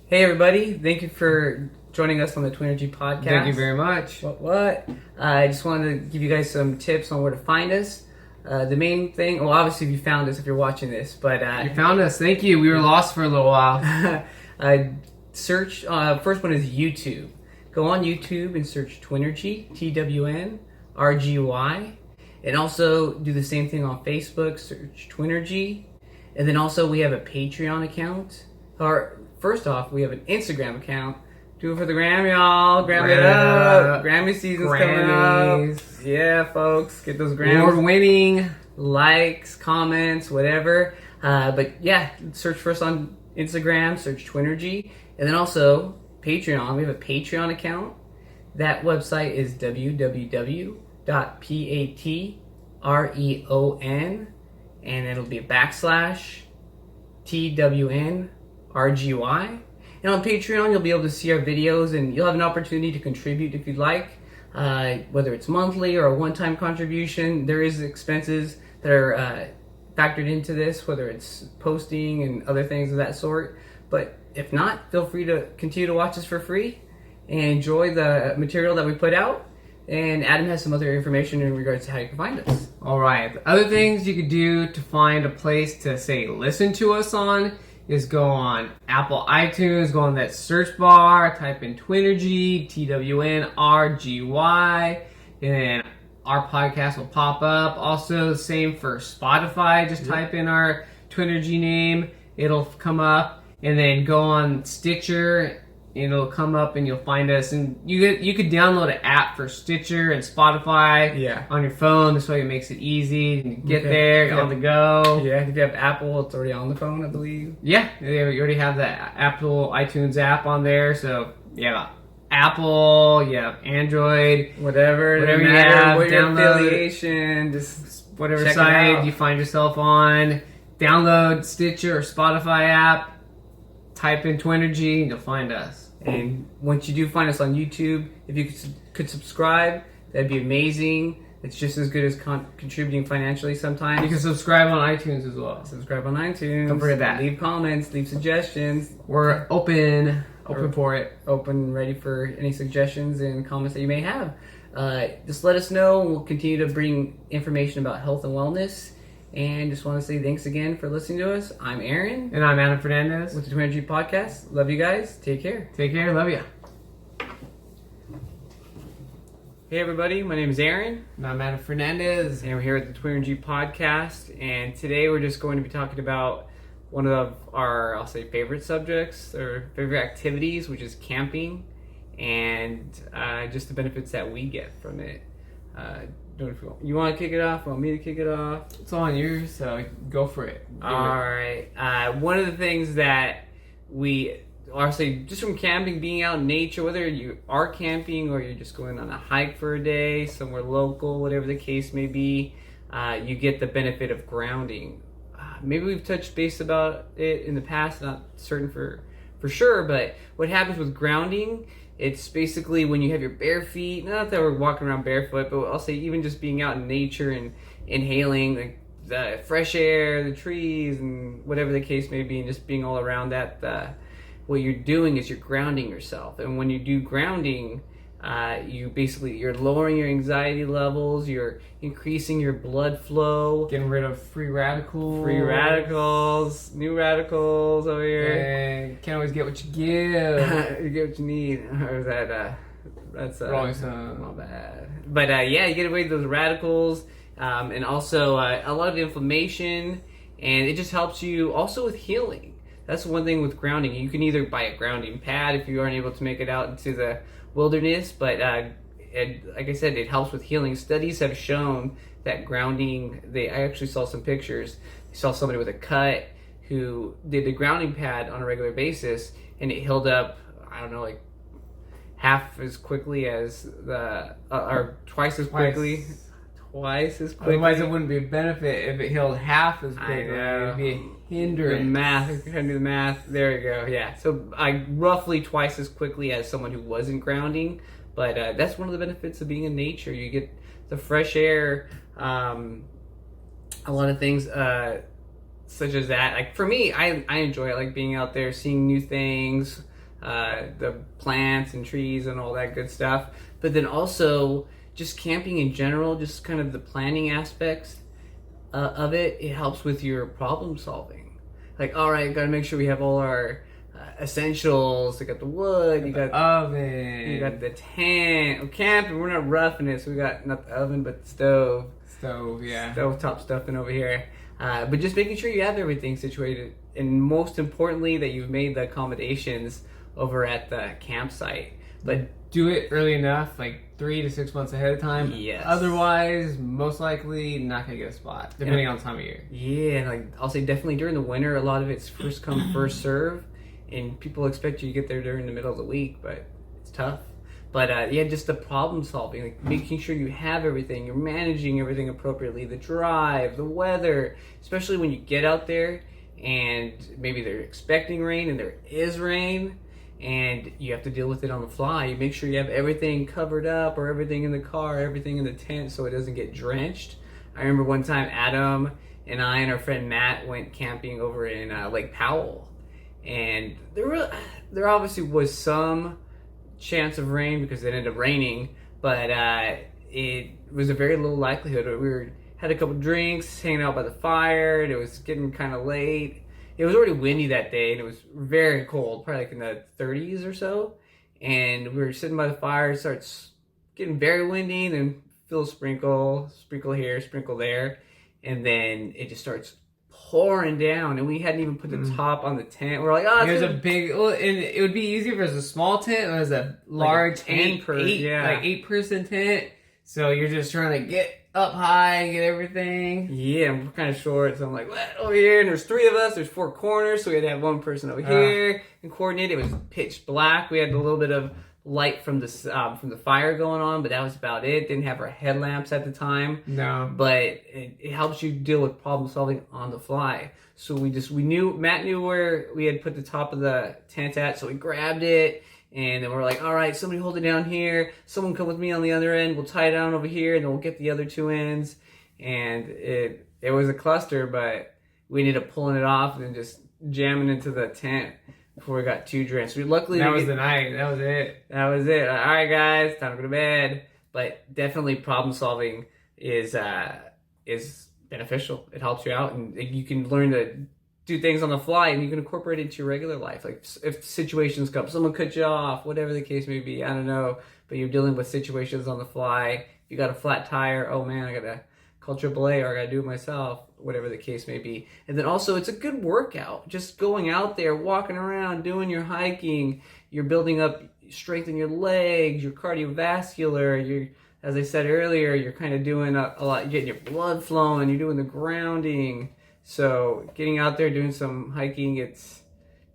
Hey everybody, thank you for joining us on the TWNRGY Podcast. Thank you very much. What? I just wanted to give you guys some tips on where to find us. The main thing, well, obviously you found us if you're watching this, but... you found us, thank you. We were lost for a little while. Search, first one is YouTube. Go on YouTube and search TWNRGY, TWNRGY. And also do the same thing on Facebook, search TWNRGY. And then also we have a Patreon account. Or first off, we have an Instagram account. Do it for the gram, y'all. Gram it up. Grammy season's coming up. Yeah, folks. Get those grams. Award-winning. Likes, comments, whatever. But yeah, search for us on Instagram. Search TWNRGY. And then also, Patreon. We have a Patreon account. That website is www.patreon, and it'll be /TWNRGY. And on Patreon, you'll be able to see our videos, and you'll have an opportunity to contribute if you'd like, whether it's monthly or a one-time contribution. There is expenses that are factored into this, whether it's posting and other things of that sort. But if not, feel free to continue to watch us for free and enjoy the material that we put out. And Adam has some other information in regards to how you can find us. All right. The other things you could do to find a place to, say, listen to us on is go on Apple iTunes, go on that search bar, type in TWNRGY, TWNRGY, and then our podcast will pop up. Also, the same for Spotify. Just type in our TWNRGY name. It'll come up. And then go on Stitcher. It'll come up and you'll find us, and you could download an app for Stitcher and Spotify on your phone. This way it makes it easy. You get there, you're on the go. Yeah, if you have Apple, it's already on the phone, I believe. Yeah, you already have the Apple iTunes app on there. So yeah, Apple, Android, whatever you have, what download your affiliation, just whatever site you find yourself on. Download Stitcher or Spotify app. Type in TWNRGY and you'll find us. And once you do find us on YouTube, if you could subscribe, that'd be amazing. It's just as good as contributing financially sometimes. You can subscribe on iTunes as well. Subscribe on iTunes. Don't forget that. Leave comments, leave suggestions. We're open for it. Open, ready for any suggestions and comments that you may have. Just let us know. We'll continue to bring information about health and wellness. And just want to say thanks again for listening to us. I'm Aaron. And I'm Adam Fernandez. With the TWNRGY Podcast. Love you guys. Take care. Take care. Love you. Hey everybody, my name is Aaron. And I'm Adam Fernandez. And we're here at the TWNRGY Podcast. And today we're just going to be talking about one of our, I'll say, favorite subjects or favorite activities, which is camping. And just the benefits that we get from it. You want to kick it off? Want me to kick it off? It's all on you, so go for it. Alright. One of the things that we are saying, just from camping, being out in nature, whether you are camping or you're just going on a hike for a day, somewhere local, whatever the case may be, you get the benefit of grounding. Maybe we've touched base about it in the past, not certain for sure, but what happens with grounding, it's basically when you have your bare feet, not that we're walking around barefoot, but I'll say even just being out in nature and inhaling the fresh air, the trees, and whatever the case may be, and just being all around that, what you're doing is you're grounding yourself. And when you do grounding, you're lowering your anxiety levels, you're increasing your blood flow, getting rid of free radicals, new radicals over here. And can't always get what you give. You get what you need. Or that's wrong. Not bad. But you get away with those radicals, and also a lot of inflammation, and it just helps you also with healing. That's one thing with grounding. You can either buy a grounding pad if you aren't able to make it out into the wilderness, but like I said, it helps with healing. Studies have shown that grounding, I actually saw some pictures. I saw somebody with a cut who did the grounding pad on a regular basis, and it healed up, I don't know, like half as quickly as or twice as quickly. Twice as quickly. Otherwise, it wouldn't be a benefit if it healed half as quickly. It'd be a hindrance. The math. If you're trying to do the math, there you go. Yeah. So roughly twice as quickly as someone who wasn't grounding. But that's one of the benefits of being in nature. You get the fresh air. A lot of things such as that. Like for me, I enjoy it. Like being out there, seeing new things, the plants and trees and all that good stuff. But then also just camping in general, just kind of the planning aspects of it. It helps with your problem solving. Like, all right, got to make sure we have all our essentials. You got the wood, you got the oven, you got the tent. We're camping, we're not roughing it, so we got not the oven but the stove. Yeah. Stovetop stuffing over here. But just making sure you have everything situated, and most importantly that you've made the accommodations over at the campsite. But do it early enough, like 3 to 6 months ahead of time. Yes. Otherwise, most likely not gonna get a spot, depending on the time of year. Yeah, like I'll say definitely during the winter, a lot of it's first come, first serve, and people expect you to get there during the middle of the week, but it's tough. But yeah, just the problem solving, like making sure you have everything, you're managing everything appropriately, the drive, the weather, especially when you get out there and maybe they're expecting rain and there is rain and you have to deal with it on the fly. You make sure you have everything covered up, or everything in the car, everything in the tent, so it doesn't get drenched. I remember one time Adam and I and our friend Matt went camping over in Lake Powell, and there obviously was some chance of rain because it ended up raining, but it was a very low likelihood. We had a couple drinks, hanging out by the fire, and it was getting kind of late. It was already windy that day, and it was very cold, probably like in the 30s or so. And we were sitting by the fire, it starts getting very windy, and then feel sprinkle here, sprinkle there, and then it just starts pouring down, and we hadn't even put the top on the tent. We're like, oh, there's a big. Well, and it would be easier if it was a small tent or it was a large like a 8-person tent. So you're just trying to get up high, get everything. Yeah, we're kind of short, so I'm like, what, over here? And there's 3 of us. There's 4 corners, so we had to have one person over here and coordinate. It was pitch black. We had a little bit of light from the fire going on, but that was about it. Didn't have our headlamps at the time. No, but it helps you deal with problem solving on the fly. So Matt knew where we had put the top of the tent at, so we grabbed it, and then we're like, all right, somebody hold it down here, someone come with me on the other end, we'll tie it down over here, and then we'll get the other 2 ends. And it was a cluster, but we ended up pulling it off and then just jamming into the tent before we got too drenched. Luckily that was the night. That was it. All right, guys, time to go to bed. But definitely problem solving is beneficial. It helps you out, and you can learn to do things on the fly, and you can incorporate it into your regular life. Like if situations come, someone cut you off, whatever the case may be, I don't know, but you're dealing with situations on the fly. If you got a flat tire, oh man, I gotta call AAA, or I gotta do it myself, whatever the case may be. And then also, it's a good workout. Just going out there, walking around, doing your hiking, you're building up strength in your legs, your cardiovascular, as I said earlier, you're kind of doing a lot, you're getting your blood flowing, you're doing the grounding. So getting out there, doing some hiking, it's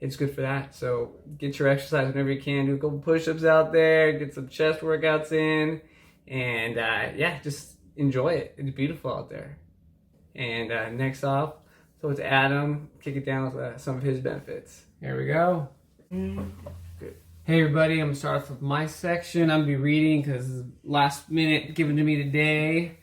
good for that. So get your exercise whenever you can. Do a couple push-ups out there, get some chest workouts in, and yeah, just enjoy it. It's beautiful out there. And next off, so it's Adam. Kick it down with some of his benefits. Here we go. Good. Hey everybody, I'm gonna start off with my section. I'm gonna be reading because last minute given to me today.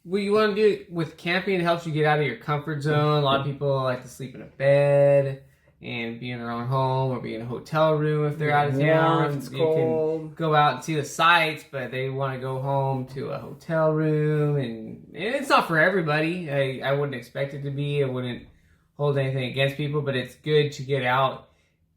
What you want to do with camping, it helps you get out of your comfort zone. A lot of people like to sleep in a bed and be in their own home or be in a hotel room if they're out of town. It's cold. Can go out and see the sights, but they want to go home to a hotel room, and it's not for everybody. I wouldn't expect it to be. I wouldn't hold anything against people, but it's good to get out,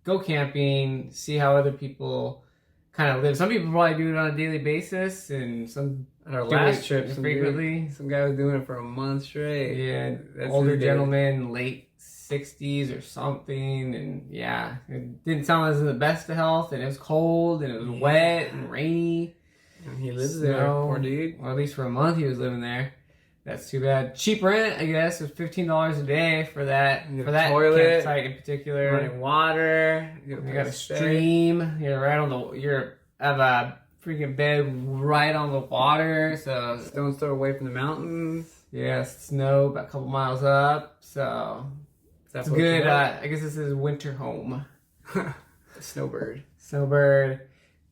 go camping, see how other people kind of live. Some people probably do it on a daily basis, and some at our last trip, frequently. Some guy was doing it for a month straight. Yeah, older gentleman, late 60s or something, and yeah, it didn't sound like it was in the best of health, and it was cold, and it was wet and rainy. And he lives there, poor dude. Or at least for a month he was living there. That's too bad. Cheap rent, I guess. It was $15 a day for that toilet, campsite in particular. Running water. You got a stream. You're have a freaking bed right on the water. So stone's throw away from the mountains. Yeah, snow about a couple miles up. So it's good. I guess this is winter home. Snowbird.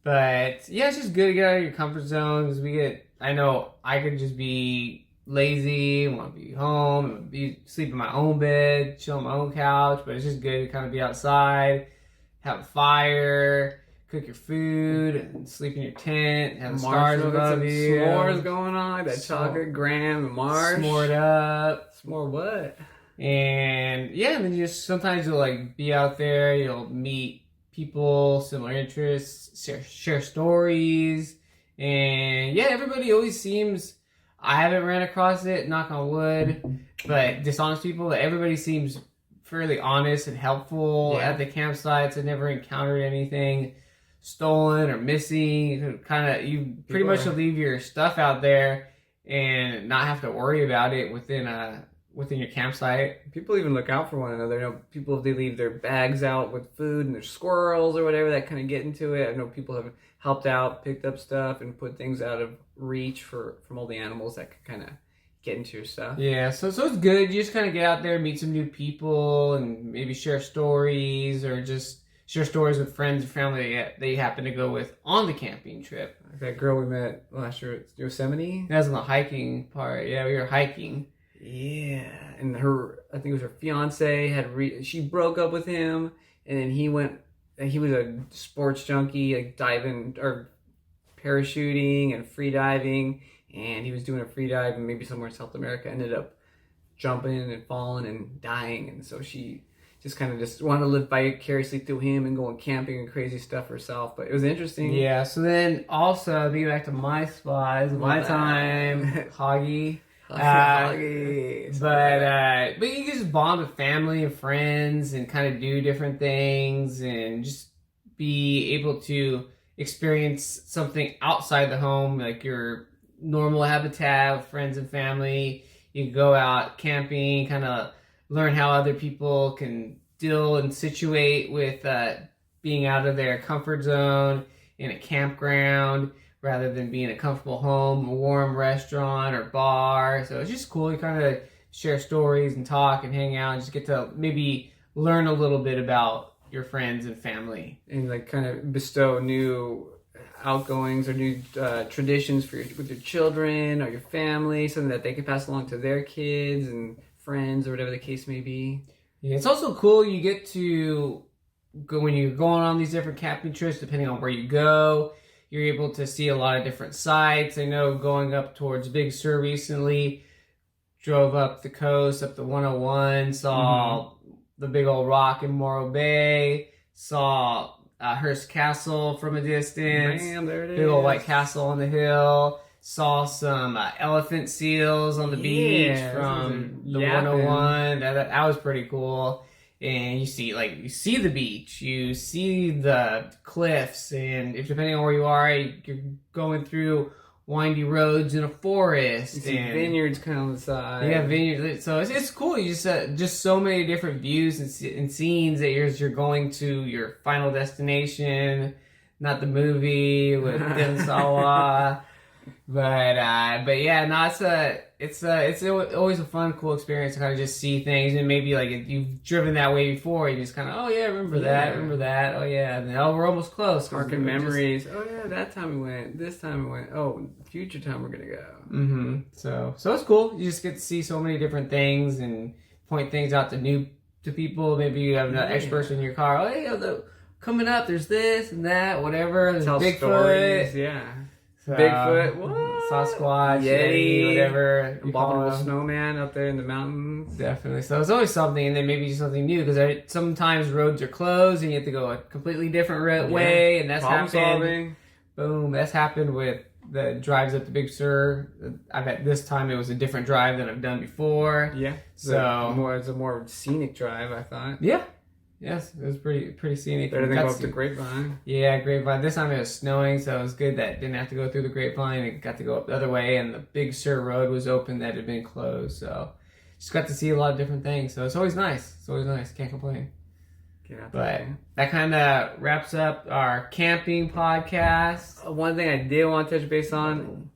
But yeah, it's just good to get out of your comfort zone because I know I could just be lazy, want to be home, sleep in my own bed, chill on my own couch, but it's just good to kind of be outside, have a fire, cook your food, and sleep in your tent, have the stars above you. S'mores going on, that chocolate graham and marsh. S'mored up. S'more what? And yeah, and then just sometimes you'll like be out there, you'll meet people, similar interests, share stories. And yeah, everybody always seems, I haven't ran across it, knock on wood, but dishonest people, everybody seems fairly honest and helpful at the campsites. I've never encountered anything stolen or missing. You pretty much leave your stuff out there and not have to worry about it within your campsite. People even look out for one another. I know people, if they leave their bags out with food and there's squirrels or whatever that kind of get into it. I know people have helped out, picked up stuff, and put things out of reach from all the animals that could kind of get into your stuff. Yeah, so it's good. You just kind of get out there, meet some new people, and maybe share stories, or just share stories with friends and family that you happen to go with on the camping trip. Like that girl we met last year at Yosemite. That was on the hiking part. Yeah, we were hiking. Yeah, and I think it was her fiance she broke up with him, and then he was a sports junkie, like diving or parachuting and free diving, and he was doing a free dive and maybe somewhere in South America, ended up jumping and falling and dying, and so she just kind of wanted to live vicariously through him and going camping and crazy stuff herself. But it was interesting. Yeah, so then also being back to my spot, my time, Hoggy. But you can just bond with family and friends and kind of do different things and just be able to experience something outside the home, like your normal habitat with friends and family. You can go out camping, kind of learn how other people can deal and situate with being out of their comfort zone in a campground, rather than being a comfortable home, a warm restaurant or bar. So it's just cool. You kind of share stories and talk and hang out and just get to maybe learn a little bit about your friends and family. And like kind of bestow new outgoings or new traditions with your children or your family, something that they can pass along to their kids and friends or whatever the case may be. Yeah, it's also cool. You get to go when you're going on these different camping trips, depending on where you go. You're able to see a lot of different sites. I know going up towards Big Sur recently, drove up the coast, up the 101, saw the big old rock in Morro Bay, saw Hearst Castle from a distance. Bam, there it is. Big old white castle on the hill. Saw some elephant seals on the beach from the 101. That was pretty cool. And you see the beach, you see the cliffs, and if depending on where you are, you're going through windy roads in a forest. You see vineyards kind of on the side. Yeah, vineyards. So it's cool. You just so many different views and scenes that you're going to your final destination, not the movie with Dim Sawa. But yeah, no, it's always a fun, cool experience to kind of just see things, and maybe like if you've driven that way before, you just kind of, oh yeah, remember that, oh yeah, and then, oh, we're almost close. Sparking memories. Oh yeah, that time we went. This time we went. Oh, future time we're gonna go. So it's cool. You just get to see so many different things and point things out to people. Maybe you have an expert in your car. Oh yeah, coming up, there's this and that, whatever. There's Tell Bigfoot. Stories, yeah. So, Bigfoot, what? Sasquatch, Yeti, whatever. Abominable snowman up there in the mountains. Definitely. So it's always something, and then maybe just something new, because sometimes roads are closed and you have to go a completely different way, and that's happened. Solving. Boom, that's happened with the drives up to Big Sur. I bet this time it was a different drive than I've done before. Yeah. So it's a more scenic drive, I thought. Yeah. Yes, it was pretty scenic. Better than go up the Grapevine. Yeah, Grapevine. This time it was snowing, so it was good that didn't have to go through the Grapevine. It got to go up the other way, and the Big Sur Road was open that had been closed. So just got to see a lot of different things. So it's always nice. Can't complain. But that kind of wraps up our camping podcast. One thing I did want to touch base on,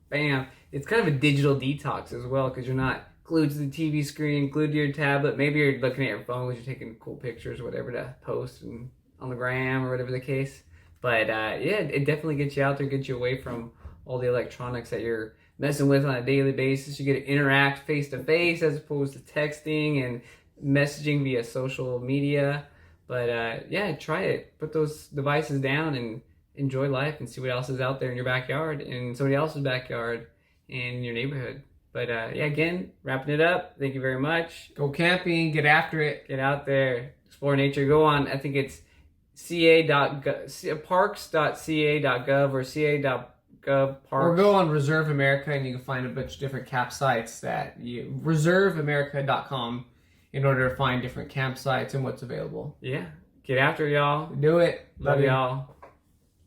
it's kind of a digital detox as well, because you're not glued to the TV screen, glued to your tablet. Maybe you're looking at your phone because you're taking cool pictures or whatever to post and on the gram or whatever the case. But yeah, it definitely gets you out there, gets you away from all the electronics that you're messing with on a daily basis. You get to interact face to face as opposed to texting and messaging via social media. But yeah, try it. Put those devices down and enjoy life and see what else is out there in your backyard and somebody else's backyard in your neighborhood. But yeah, again, wrapping it up. Thank you very much. Go camping, get after it. Get out there, explore nature. Go on, I think it's parks.ca.gov or ca.gov parks. Or go on Reserve America and you can find a bunch of different campsites reserveamerica.com in order to find different campsites and what's available. Yeah. Get after it, y'all. Do it. Love y'all.